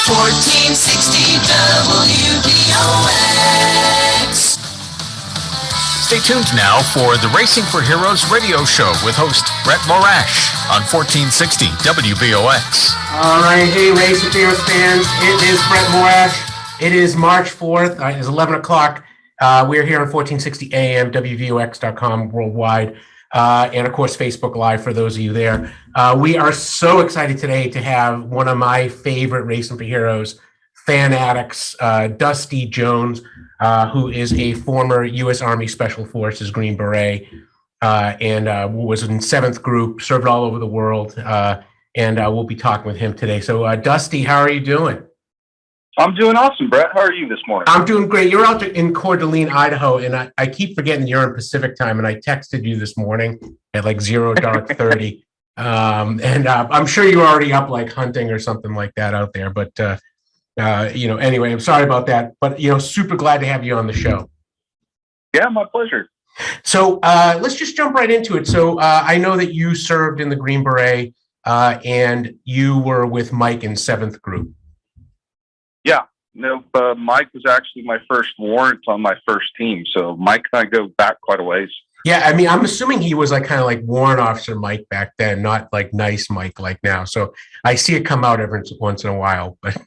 1460 WVOX. Stay tuned now for the Racing for Heroes radio show with host Brett Morash on 1460 WVOX. All right, hey, Racing for Heroes fans, it is Brett Morash. It is March 4th. It is 11 o'clock. We're here on 1460 AM, WVOX.com worldwide, and of course, Facebook Live for those of you there. We are so excited today to have one of my favorite Racing for Heroes fan addicts, Dusty Jones, who is a former US Army Special Forces Green Beret, and was in 7th Group, served all over the world, and we'll be talking with him today. So, Dusty, how are you doing? I'm doing awesome, Brett. How are you this morning? I'm doing great. You're out in Coeur d'Alene, Idaho, and I keep forgetting you're in Pacific time, and I texted you this morning at like 0:30. And I'm sure you're already up like hunting or something like that out there, but anyway, I'm sorry about that, but super glad to have you on the show. Yeah, my pleasure. So let's just jump right into it. So I know that you served in the Green Beret, and you were with Mike in 7th Group. Yeah, no, Mike was actually my first warrant on my first team. So Mike and I go back quite a ways. Yeah, I mean, I'm assuming he was like kind of like warrant officer Mike back then, not like nice Mike like now. So I see it come out every once in a while, but.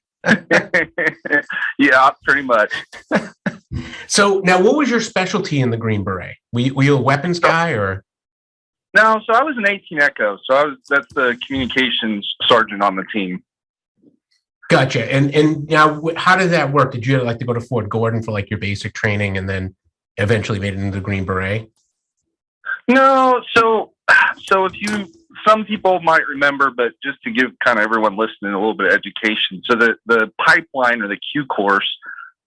Yeah, pretty much. So now, what was your specialty in the Green Beret? Were you a weapons guy or? No, so I was an 18 Echo. So that's the communications sergeant on the team. Gotcha. And now, how did that work? Did you like to go to Fort Gordon for like your basic training and then eventually made it into the Green Beret? No, so some people might remember, but just to give kind of everyone listening a little bit of education. So the pipeline or the Q course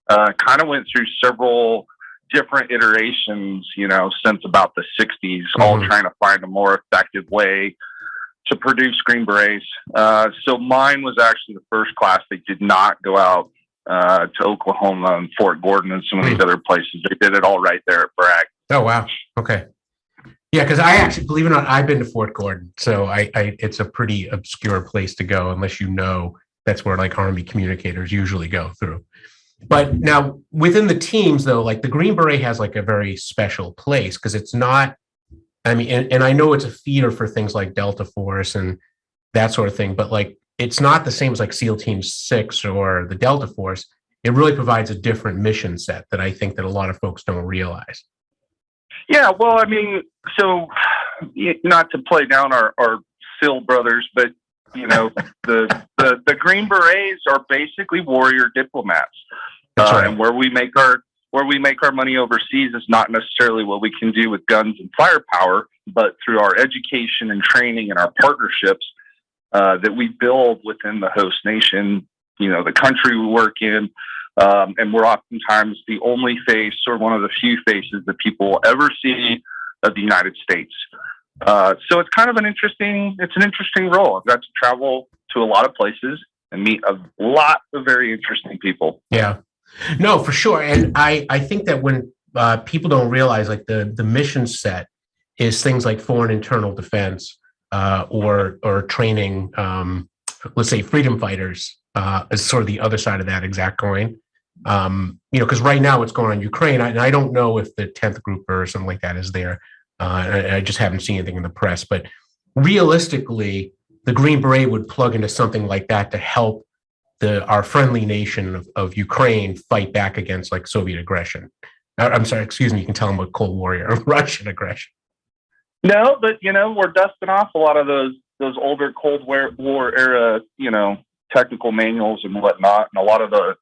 kind of went through several different iterations, since about the 60s, all trying to find a more effective way to produce Green Berets. So mine was actually the first class that did not go out to Oklahoma and Fort Gordon and some of these other places. They did it all right there at Bragg. Oh, wow. Okay. Yeah, because I actually, believe it or not, I've been to Fort Gordon. So it's a pretty obscure place to go unless that's where like Army communicators usually go through. But now within the teams, though, like the Green Beret has like a very special place because it's not, I mean, and I know it's a feeder for things like Delta Force and that sort of thing, but like it's not the same as like SEAL Team 6 or the Delta Force. It really provides a different mission set that I think that a lot of folks don't realize. Yeah, well, I mean, so not to play down our SEAL brothers, but the Green Berets are basically warrior diplomats, right. And where we make our money overseas is not necessarily what we can do with guns and firepower, but through our education and training and our partnerships that we build within the host nation, the country we work in. And we're oftentimes the only face or one of the few faces that people will ever see of the United States. So it's kind of an interesting role. I've got to travel to a lot of places and meet a lot of very interesting people. Yeah, no, for sure. And I think that when people don't realize like the mission set is things like foreign internal defense or training, let's say freedom fighters is sort of the other side of that exact coin. Because right now what's going on in Ukraine, and I don't know if the 10th Group or something like that is there. I just haven't seen anything in the press, but realistically, the Green Beret would plug into something like that to help our friendly nation of Ukraine fight back against like Soviet aggression. I'm sorry, excuse me, you can tell them what Cold War or Russian aggression. No, but we're dusting off a lot of those older Cold War era, technical manuals and whatnot, and a lot of the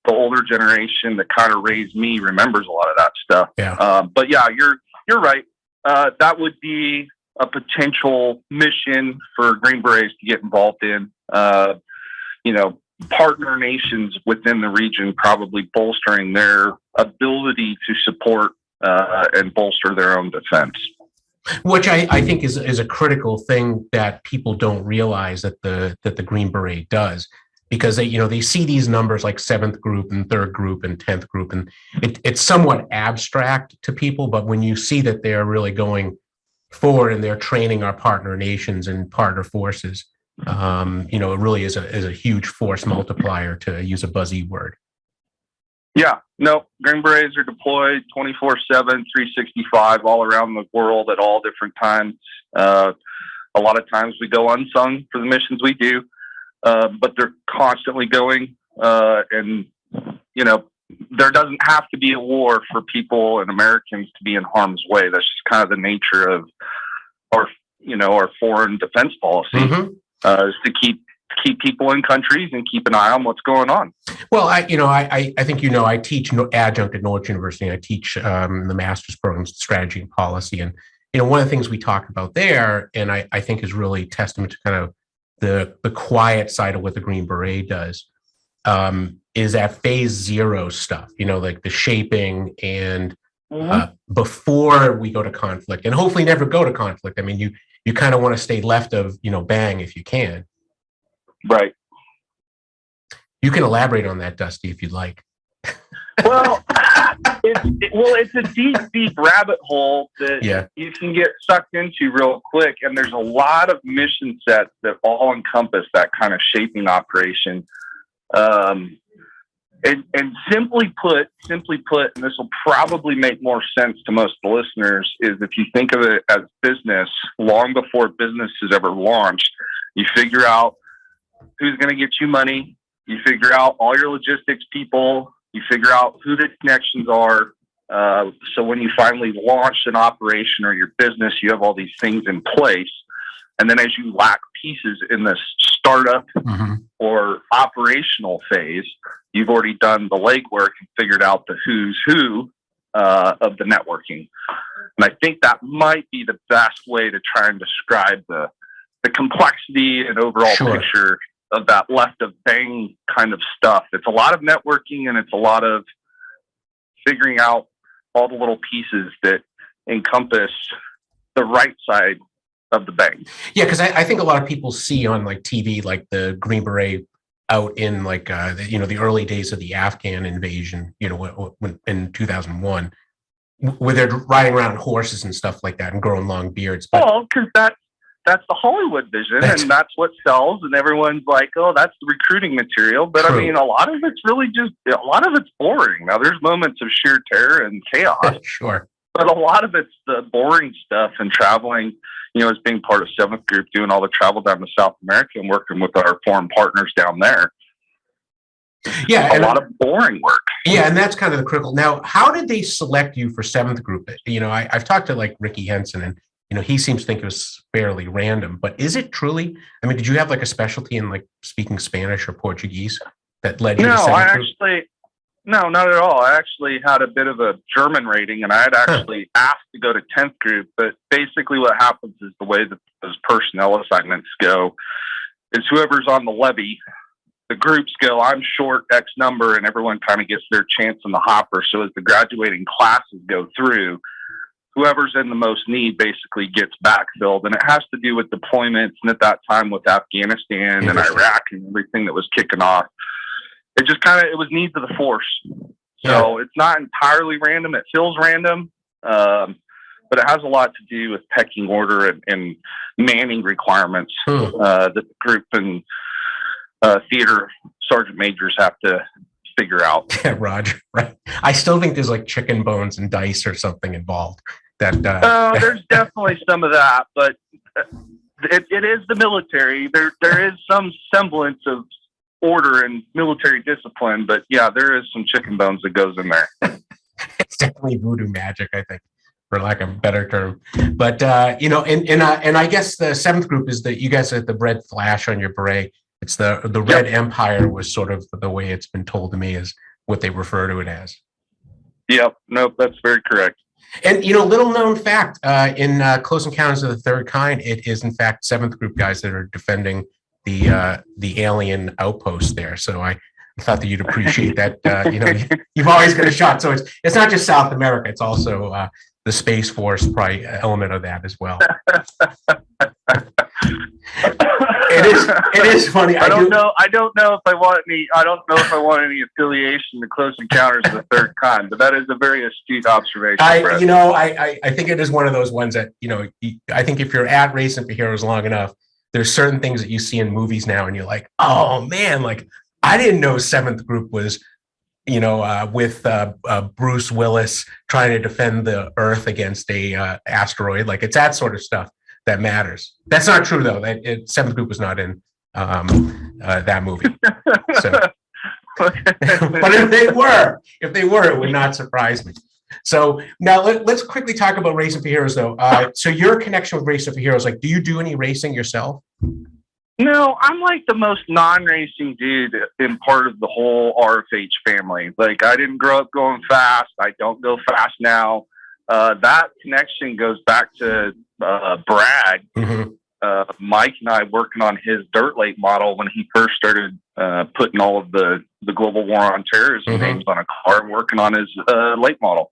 older generation that kind of raised me remembers a lot of that stuff. Yeah. But yeah, you're right. That would be a potential mission for Green Berets to get involved in. Partner nations within the region probably bolstering their ability to support and bolster their own defense. Which I think is a critical thing that people don't realize that the Green Beret does. Because they see these numbers like 7th Group and 3rd Group and 10th Group, and it's somewhat abstract to people. But when you see that they're really going forward and they're training our partner nations and partner forces, It really is a huge force multiplier, to use a buzzy word. Yeah, no, Green Berets are deployed 24/7, 365 all around the world at all different times. A lot of times we go unsung for the missions we do, but they're constantly going. And, there doesn't have to be a war for people and Americans to be in harm's way. That's just kind of the nature of our foreign defense policy, is to keep people in countries and keep an eye on what's going on. Well, I think I teach adjunct at Norwich University. I teach the master's programs, strategy and policy, and one of the things we talk about there, and I think is really testament to kind of the quiet side of what the Green Beret does, is that phase zero stuff. Like the shaping and before we go to conflict, and hopefully never go to conflict. I mean, you kind of want to stay left of bang if you can. Right. You can elaborate on that, Dusty, if you'd like. Well, it's a deep rabbit hole that you can get sucked into real quick. And there's a lot of mission sets that all encompass that kind of shaping operation. And simply put, and this will probably make more sense to most of the listeners, is if you think of it as business, long before business is ever launched, you figure out who's going to get you money. You figure out all your logistics people. You figure out who the connections are. So when you finally launch an operation or your business, you have all these things in place. And then as you lack pieces in this startup or operational phase, you've already done the legwork and figured out the who's who of the networking. And I think that might be the best way to try and describe the complexity and overall picture of that left of bang kind of stuff. It's a lot of networking, and it's a lot of figuring out all the little pieces that encompass the right side of the bang. Yeah, because I think a lot of people see on like TV, like the Green Beret out in like the early days of the Afghan invasion, when in 2001, where they're riding around on horses and stuff like that and growing long beards. Well, because that's the Hollywood vision, and that's what sells, and everyone's like, oh, that's the recruiting material. But True. I mean, a lot of it's boring. Now, there's moments of sheer terror and chaos. Sure. But a lot of it's the boring stuff, and traveling, as being part of 7th Group, doing all the travel down to South America and working with our foreign partners down there. Yeah. A lot of boring work. Yeah, and that's kind of the critical. Now, how did they select you for 7th Group? I've talked to like Ricky Henson, and he seems to think it was fairly random, but is it truly? I mean, did you have like a specialty in like speaking Spanish or Portuguese that led you to 7th Group? No, not at all. I actually had a bit of a German rating, and I had actually asked to go to 10th Group, but basically what happens is the way that those personnel assignments go is whoever's on the levee, the groups go, I'm short X number, and everyone kind of gets their chance in the hopper. So as the graduating classes go through, whoever's in the most need basically gets backfilled. And it has to do with deployments, and at that time with Afghanistan and Iraq and everything that was kicking off. It just it was needs of the force. So it's not entirely random. It feels random, but it has a lot to do with pecking order and manning requirements that the group and theater sergeant majors have to figure out. Yeah, Roger. Right. I still think there's like chicken bones and dice or something involved. There's definitely some of that, but it is the military. There is some semblance of order and military discipline, but yeah, there is some chicken bones that goes in there. It's definitely voodoo magic, I think, for lack of a better term. But and I guess the 7th Group is that you guys had the red flash on your beret. It's the Red Empire was sort of the way it's been told to me is what they refer to it as. Yep. Nope. That's very correct. And, little known fact, in Close Encounters of the Third Kind, it is in fact 7th Group guys that are defending the alien outpost there. So I thought that you'd appreciate that. You've always got a shot. So it's not just South America. It's also the Space Force probably element of that as well. It is funny. I don't know if I want any affiliation to Close Encounters of the Third Kind, but that is a very astute observation. I think it is one of those ones that I think if you're at Racing for Heroes long enough, there's certain things that you see in movies now, and you're like, oh man, like I didn't know Seventh Group was, with Bruce Willis trying to defend the Earth against a asteroid. Like it's that sort of stuff that matters. That's not true though. Seventh Group was not in that movie. So, but if they were, it would not surprise me. So now let's quickly talk about Racing for Heroes, though. So your connection with Racing for Heroes, like, do you do any racing yourself? No, I'm like the most non-racing dude in part of the whole RFH family. Like, I didn't grow up going fast. I don't go fast now. That connection goes back to Brad. Mm-hmm. Mike and I working on his dirt late model when he first started putting all of the global war on terrorism Mm-hmm. names on a car, working on his late model.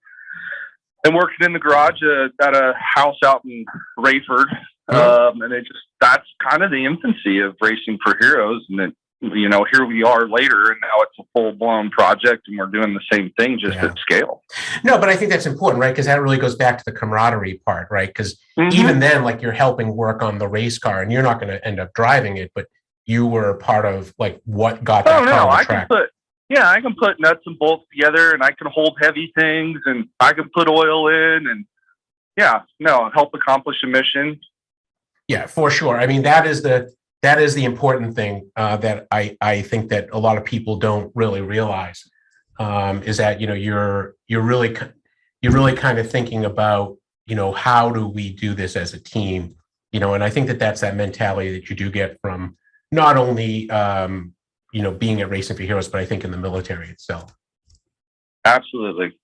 And working in the garage at a house out in Rayford. And that's kind of the infancy of Racing for Heroes. And then, here we are later, and now it's a full-blown project, and we're doing the same thing just at scale. No, but I think that's important, right? Because that really goes back to the camaraderie part, right? Because even then, like, you're helping work on the race car, and you're not going to end up driving it, but you were part of, like, what got that car on the track. I can put nuts and bolts together, and I can hold heavy things, and I can put oil in, and help accomplish a mission. Yeah, for sure. I mean, that is the important thing that I think that a lot of people don't really realize is that you're really kind of thinking about how do we do this as a team, and I think that's that mentality that you do get from not only being at Racing for Heroes, but I think in the military itself. Absolutely.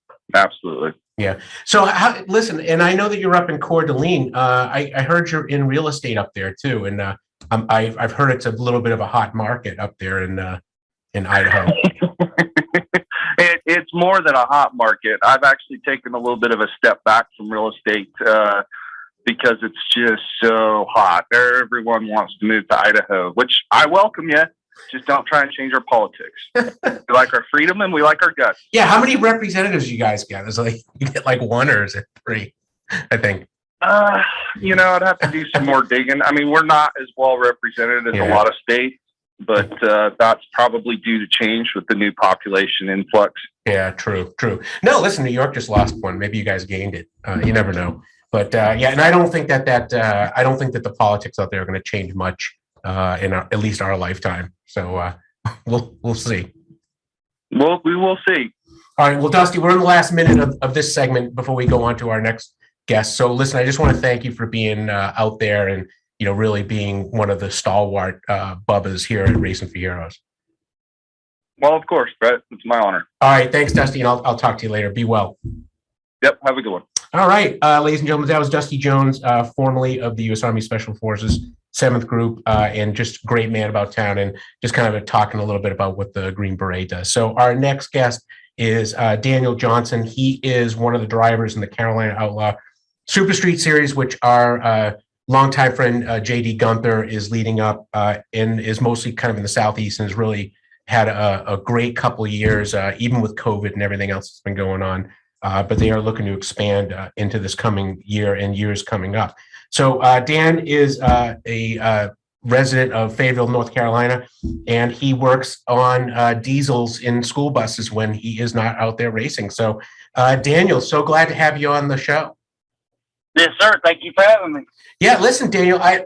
Yeah. So listen, and I know that you're up in Coeur d'Alene. I heard you're in real estate up there too, and I've heard it's a little bit of a hot market up there in Idaho. It's more than a hot market. I've actually taken a little bit of a step back from real estate because it's just so hot. Everyone wants to move to Idaho, which I welcome you. Just don't try and change our politics. We like our freedom and we like our guts. Yeah, how many representatives you guys get? Is like you get like one, or is it three? I think. I'd have to do some more digging. I mean, we're not as well represented as a lot of states, but that's probably due to change with the new population influx. Yeah, true. No, listen, New York just lost one. Maybe you guys gained it. You never know. But and I don't think that the politics out there are going to change much in at least our lifetime. So we'll see. Well, we will see. All right. Well, Dusty, we're in the last minute of this segment before we go on to our next guest. So listen, I just want to thank you for being out there and really being one of the stalwart bubbas here at Racing for Heroes. Well, of course, Brett. It's my honor. All right. Thanks, Dusty, and I'll talk to you later. Be well. Yep. Have a good one. All right, ladies and gentlemen, that was Dusty Jones, formerly of the US Army Special Forces 7th Group, and just great man about town, and just kind of talking a little bit about what the Green Beret does. So our next guest is Daniel Johnson. He is one of the drivers in the Carolina Outlaw Super Street Series, which our longtime friend JD Gunther is leading up and is mostly kind of in the Southeast, and has really had a great couple of years, even with COVID and everything else that's been going on. But they are looking to expand into this coming year and years coming up. So Dan is a resident of Fayetteville, North Carolina, and he works on diesels in school buses when he is not out there racing. So Daniel, so glad to have you on the show. Yes, sir. Thank you for having me. Yeah, listen, Daniel, I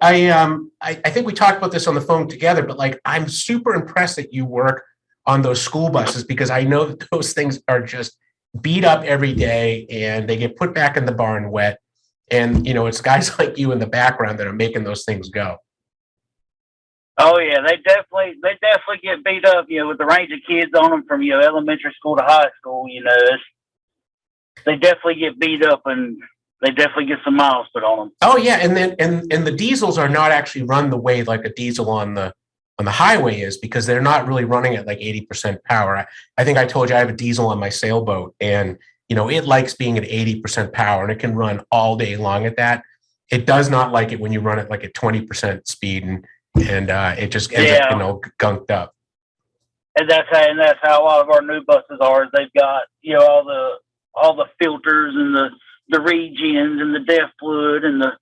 think we talked about this on the phone together, but like I'm super impressed that you work on those school buses, because I know that those things are just beat up every day and they get put back in the barn wet. And, it's guys like you in the background that are making those things go. Oh yeah, they definitely get beat up, with the range of kids on them from, elementary school to high school, they definitely get beat up and they definitely get some miles put on them. Oh yeah. And then, and the diesels are not actually run the way like a diesel on the highway is, because they're not really running at like 80% power. I think I told you I have a diesel on my sailboat, and it likes being at 80% power, and it can run all day long at that. It does not like it when you run it like at 20% speed, and it just ends up gunked up. And that's how a lot of our new buses are. Is they've got all the filters and the regens and the DEF fluid and the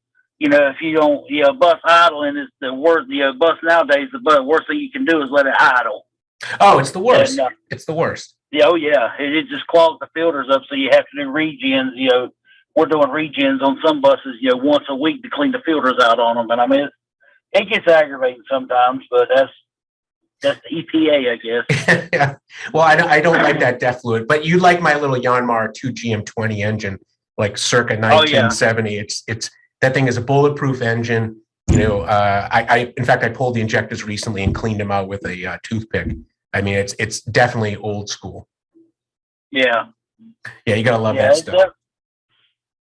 if you don't, bus idling is the worst. Bus nowadays, the worst thing you can do is let it idle. Oh, it's the worst. And, it's the worst. Yeah, oh yeah, it just clogs the filters up, so you have to do regens. We're doing regens on some buses, once a week to clean the filters out on them. And I mean, it gets aggravating sometimes, but that's the EPA, I guess. Yeah. Well, I don't like that DEF fluid, but you like my little Yanmar 2 GM20 engine, like circa 1970. It's that thing is a bulletproof engine. In fact, I pulled the injectors recently and cleaned them out with a toothpick. I mean, it's definitely old school. Yeah. Yeah, you gotta love that stuff.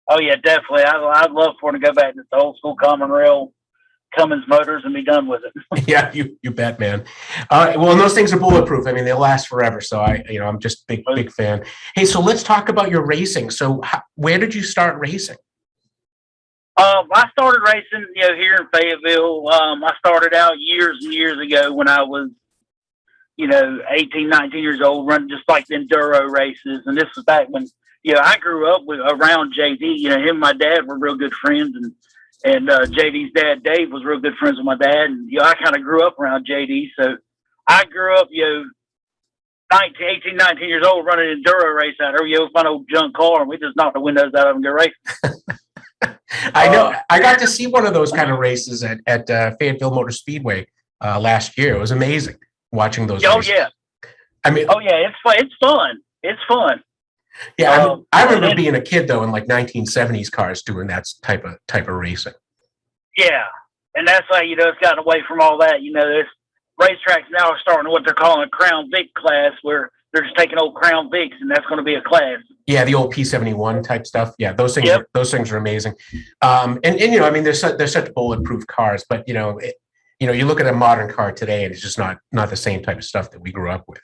Oh yeah, definitely. I'd love for it to go back to the old school common rail Cummins motors and be done with it. Yeah, you bet, man. Well, and those things are bulletproof. I mean, they'll last forever. So I'm just big fan. Hey, so let's talk about your racing. So where did you start racing? I started racing, here in Fayetteville. I started out years and years ago when I was, 18, 19 years old, running just like the enduro races. And this was back when, I grew up around JD. Him and my dad were real good friends, and JD's dad, Dave, was real good friends with my dad. And, I kind of grew up around JD. So I grew up, 18, 19 years old running an enduro race out there. With my old junk car, and we just knocked the windows out of them and go racing. I know. I got to see one of those kind of races at Fayetteville Motor Speedway last year. It was amazing watching those races. Yeah. I mean, it's fun. It's fun. Yeah, I remember being a kid though in like 1970s cars doing that type of racing. Yeah, and that's why it's gotten away from all that. This racetracks now are starting what they're calling a Crown Vic class, where they're just taking old Crown Vics, and that's going to be a class. Yeah, the old P71 type stuff. Yeah, those things. Yep. Those things are amazing. And I mean, they're such bulletproof cars, but you look at a modern car today, and it's just not the same type of stuff that we grew up with.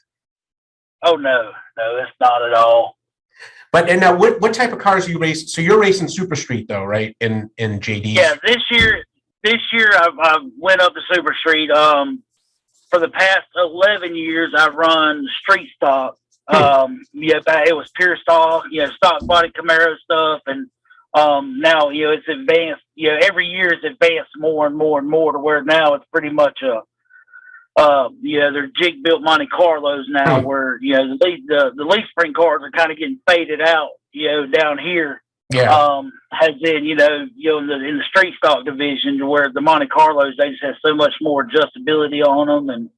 Oh no, it's not at all. But and now, what type of cars are you racing? So you're racing Super Street though, right? In JD. Yeah, this year I went up to Super Street. For the past 11 years, I've run street stock. It was pure stock, stock body Camaro stuff, and now it's advanced. Every year it's advanced more and more and more to where now it's pretty much they're jig built Monte Carlos now, where the leaf spring cars are kind of getting faded out, down here. Yeah. Has been in the street stock division, where the Monte Carlos, they just have so much more adjustability on them, and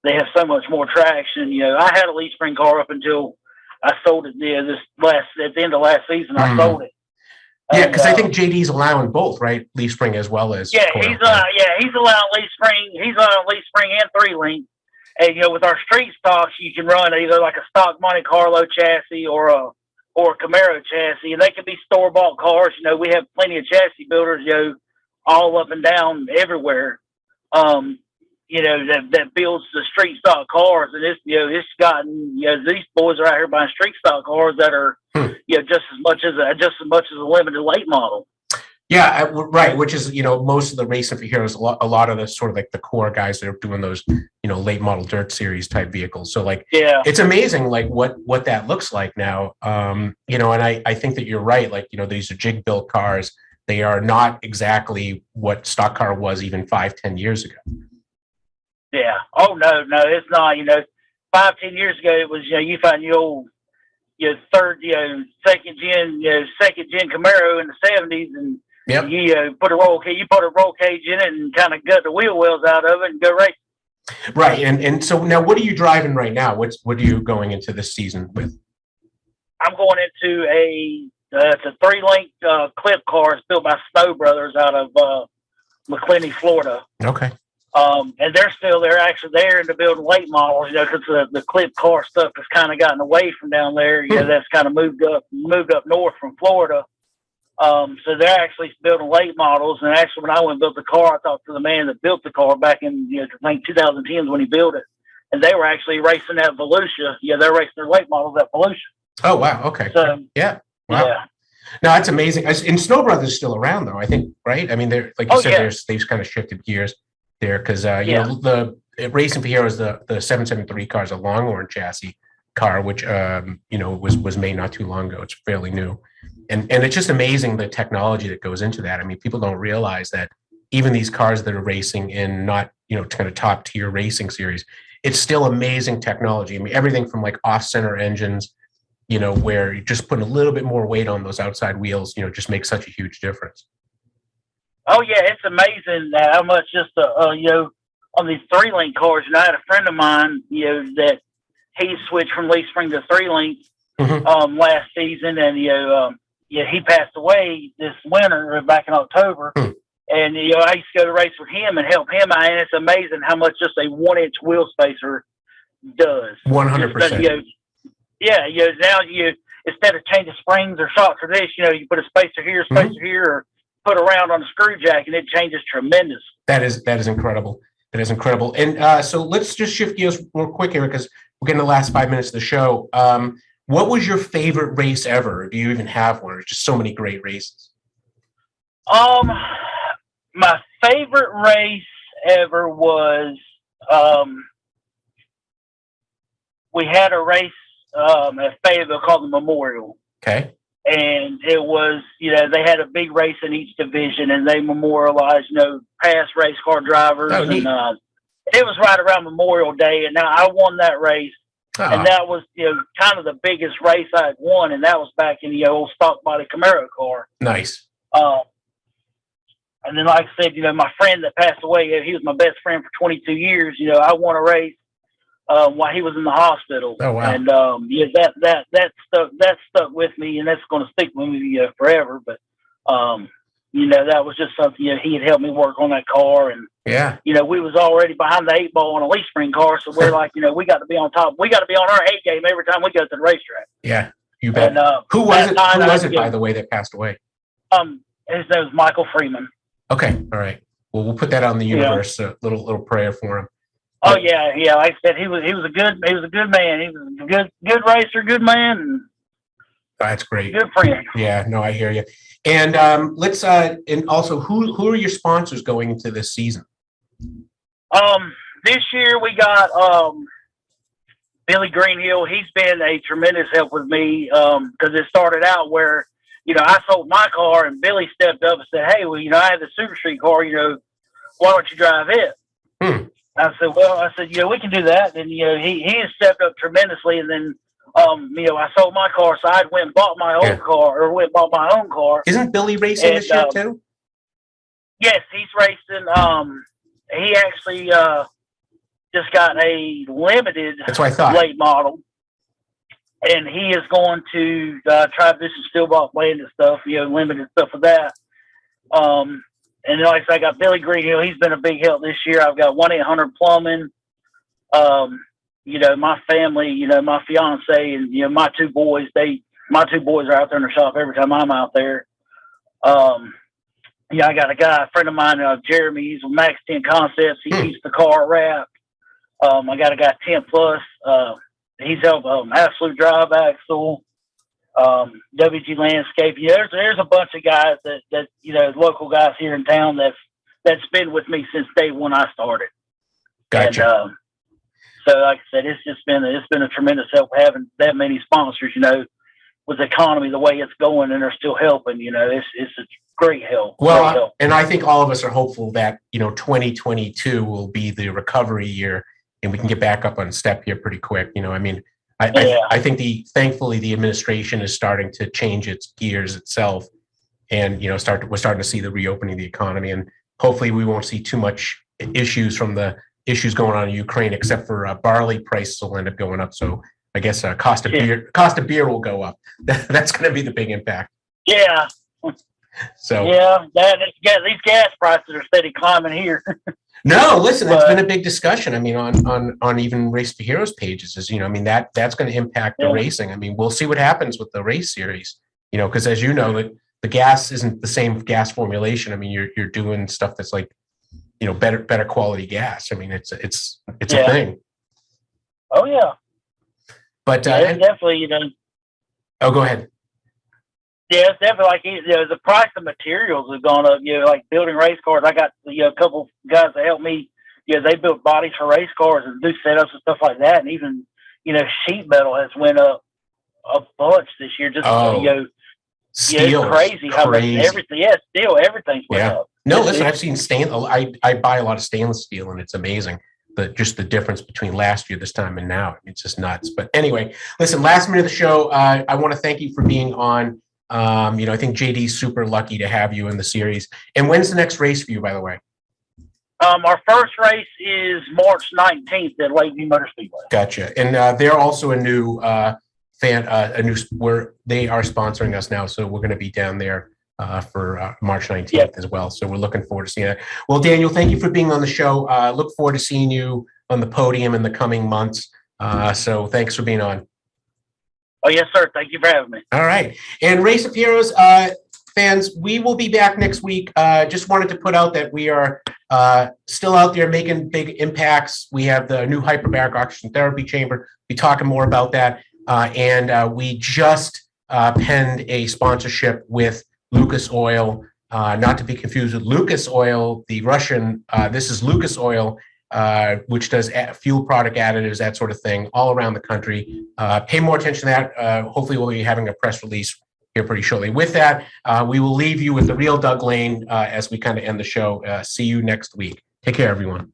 they have so much more traction. I had a leaf spring car up until I sold it. At the end of last season, I sold it. Yeah, because I think JD's allowing both, right? Leaf spring as well as. Yeah, he's allowing leaf spring. He's allowing leaf spring and 3-link. And with our street stocks, you can run either like a stock Monte Carlo chassis or a Camaro chassis, and they can be store-bought cars. We have plenty of chassis builders, all up and down everywhere. That builds the street stock cars, and it's gotten these boys are out here buying street stock cars that are just as much as a limited late model. Yeah, right. Which is most of the racing for heroes, a lot of the sort of like the core guys that are doing those late model dirt series type vehicles. So it's amazing like what that looks like now. And I think that you're right. Like these are jig built cars. They are not exactly what stock car was even 5-10 years ago. Yeah. Oh no, it's not. 5-10 years ago it was you find your old second gen Camaro in the 70s, and yep. You put a roll cage in it and kind of gut the wheel wells out of it and go race. Right. And so now what are you driving right now? What are you going into this season with? I'm going into it's a 3-link clip car. It's built by Snow Brothers out of McClenny, Florida. Okay. And they're still there. Actually, they're into building late models, because the clip car stuff has kind of gotten away from down there. That's kind of moved up north from Florida. So they're actually building late models. And actually, when I went and built the car, I talked to the man that built the car back in I think 2010 when he built it, and they were actually racing that Volusia. They're racing their late models at Volusia. Oh wow! Okay. So yeah. Wow. Yeah. No, that's amazing. And Snow Brothers is still around, though. I think, right? I mean, they're like you said, they've kind of shifted gears there because the Racing for Heroes, the 773 car is a Longhorn chassis car, which was made not too long ago. It's fairly new, And it's just amazing the technology that goes into that. I mean, people don't realize that even these cars that are racing in not, kind of top tier racing series, it's still amazing technology. I mean, everything from like off center engines, where you just put a little bit more weight on those outside wheels, just makes such a huge difference. Oh yeah, it's amazing how much just on these 3-link cars. I had a friend of mine, that he switched from leaf spring to 3-link last season, and he passed away this winter back in October. And I used to go to race with him and help him out, and it's amazing how much just a 1-inch wheel spacer does. 100%. Now instead of changing springs or shocks or this, you put a spacer here, or put a round on the screw jack, and it changes tremendous. That is incredible. That is incredible. And so let's just shift gears real quick here, because we're getting the last 5 minutes of the show. What was your favorite race ever? Do you even have one? There's just so many great races. My favorite race ever was we had a race at Fayetteville called the Memorial. Okay. And it was, they had a big race in each division, and they memorialized, past race car drivers. Oh, neat. And it was right around Memorial Day, and now I won that race. And that was, kind of the biggest race I had won, and that was back in the old stock body Camaro car. Nice. And then, like I said, my friend that passed away, he was my best friend for 22 years. I won a race while he was in the hospital. Oh, wow. And that stuck with me, and that's going to stick with me forever. But that was just something. He had helped me work on that car, and we was already behind the 8 ball on a leaf spring car, so we're like, we got to be on top. We got to be on our A game every time we go to the racetrack. Yeah, you bet. And, who was it? Who was it, by the way, that passed away? His name was Michael Freeman. Okay, all right. Well, we'll put that on the universe. A little prayer for him. Oh yeah. Like I said, he was a good man. He was a good racer, good man. And that's great. Good friend. Yeah, no, I hear you. And let's and also who are your sponsors going into this season? This year we got Billy Greenhill. He's been a tremendous help with me because it started out where I sold my car, and Billy stepped up and said, "Hey, well, I have the Super Street car. Why don't you drive it?" I said, we can do that. And he has stepped up tremendously. And then I sold my car, so I went and bought my own car, or went and bought my own car. Isn't Billy racing this year too? Yes, he's racing. He actually just got a limited That's what I thought. late model. And he is going to try this and steel ball blade and stuff, limited stuff for that. And like I said, I got Billy Greenhill. He's been a big help this year. I've got 1-800 Plumbing. My family, my fiance and my 2 boys. My 2 boys are out there in the shop every time I'm out there. I got a friend of mine, Jeremy. He's with Max 10 Concepts. He keeps the car wrapped. I got a guy 10 Plus. He's helped Absolute Drive Axle, WG Landscape. There's a bunch of guys that local guys here in town that's been with me since day one I started. Gotcha. And, so like I said, it's been a tremendous help having that many sponsors. With the economy the way it's going, and they're still helping. It's a great help. Well, great help. And I think all of us are hopeful that 2022 will be the recovery year, and we can get back up on step here pretty quick. I think thankfully the administration is starting to change its gears itself, and we're starting to see the reopening of the economy, and hopefully we won't see too much issues from the issues going on in Ukraine, except for barley prices will end up going up. So I guess cost of beer will go up. That's going to be the big impact. Yeah. So these gas prices are steady climbing here. No, listen, that's been a big discussion. I mean, on even Race for Heroes pages, that's going to impact the racing. I mean, we'll see what happens with the race series, because as you know, the gas isn't the same gas formulation. I mean, you're doing stuff that's like, better quality gas. I mean, it's a thing. Oh yeah. But it's definitely, Oh, go ahead. Yeah, it's definitely like the price of materials has gone up. Like building race cars. I got a couple guys that help me. They built bodies for race cars and do setups and stuff like that. And even sheet metal has went up a bunch this year. Just Steel, it's crazy how much everything. Yeah, steel, everything's went up. No, listen, I've seen I buy a lot of stainless steel, and it's amazing. Just the difference between last year, this time, and now. It's just nuts. But anyway, listen, last minute of the show, I want to thank you for being on. I think JD's super lucky to have you in the series. And when's the next race for you, by the way? Our first race is March 19th at Lakeview Motor Speedway. Gotcha. And they're also a new where they are sponsoring us now. So we're going to be down there for March 19th as well. So we're looking forward to seeing that. Well, Daniel, thank you for being on the show. Look forward to seeing you on the podium in the coming months. So thanks for being on. Oh, yes, sir. Thank you for having me. All right. And Race of Heroes fans, we will be back next week. Just wanted to put out that we are still out there making big impacts. We have the new hyperbaric oxygen therapy chamber. Be talking more about that. And we just penned a sponsorship with Lucas Oil, not to be confused with Lucas Oil, the Russian. This is Lucas Oil, which does fuel product additives, that sort of thing, all around the country. Pay more attention to that. Hopefully, we'll be having a press release here pretty shortly. With that, we will leave you with the real Doug Lane as we kind of end the show. See you next week. Take care, everyone.